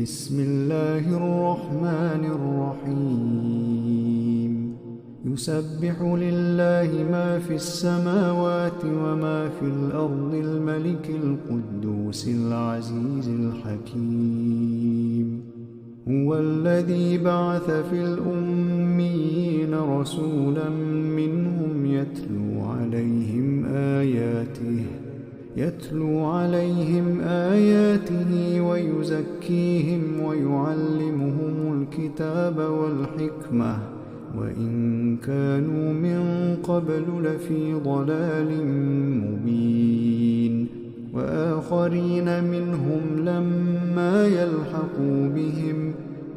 بسم الله الرحمن الرحيم يسبح لله ما في السماوات وما في الأرض الملك القدوس العزيز الحكيم هو الذي بعث في الأميين رسولا منهم يتلو عليهم آياته ويزكيهم ويعلمهم الكتاب والحكمة وإن كانوا من قبل لفي ضلال مبين وآخرين منهم لما يلحقوا بهم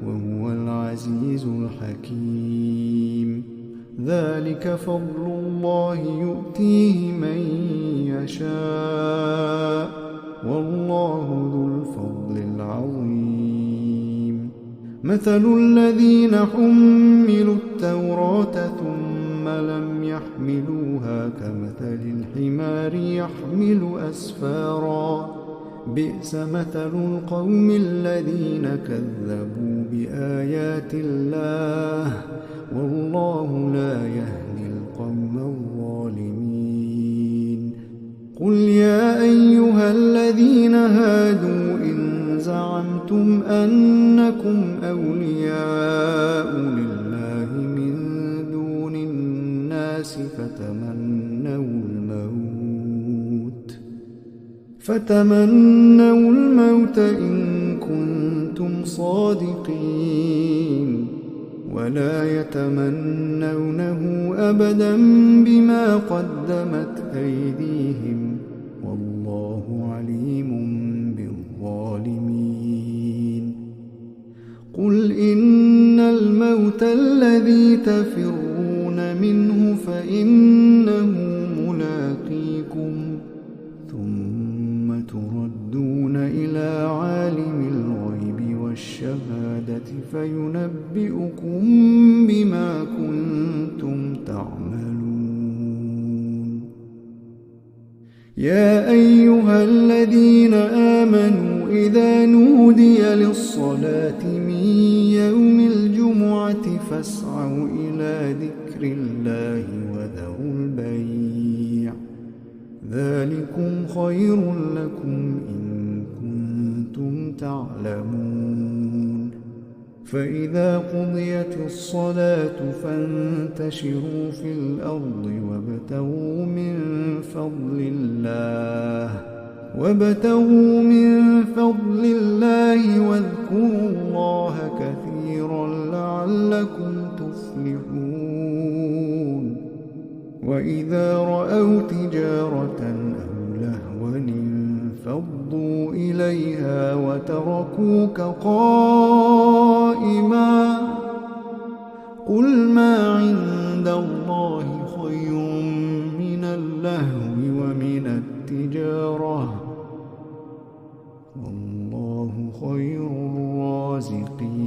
وهو العزيز الحكيم ذلك فضل الله يؤتيه من يشاء والله ذو الفضل العظيم مثل الذين حملوا التوراة ثم لم يحملوها كمثل الحمار يحمل أسفارا بئس مثل القوم الذين كذبوا بآيات الله والله لا يهدي القوم الظالمين قل يا أيها الذين هادوا إن زعمتم أنكم أولياء لله من دون الناس فتمنوا الموت إن كنتم صادقين ولا يتمنونه أبدا بما قدمت أيديهم والله عليم بالظالمين قل إن الموت الذي تفرون منه فإنه ملاقيكم ثم تردون إلى عالم الغيب والشهادة فينبئكم بما كنتم تعملون يا أيها الذين آمنوا إذا نودي للصلاة من يوم الجمعة فاسعوا إلى ذكر الله وذروا البيع ذلكم خير لكم إن كنتم تعلمون فإذا قضيت الصلاة فانتشروا في الأرض وابتغوا من فضل الله واذكروا الله كثيرا لعلكم تفلحون وإذا رأوا تجارة أو لهوا انفضوا إليها وتركوك قائما قل ما عند الله خير من اللهو ومن التجارة والله خير الرازقين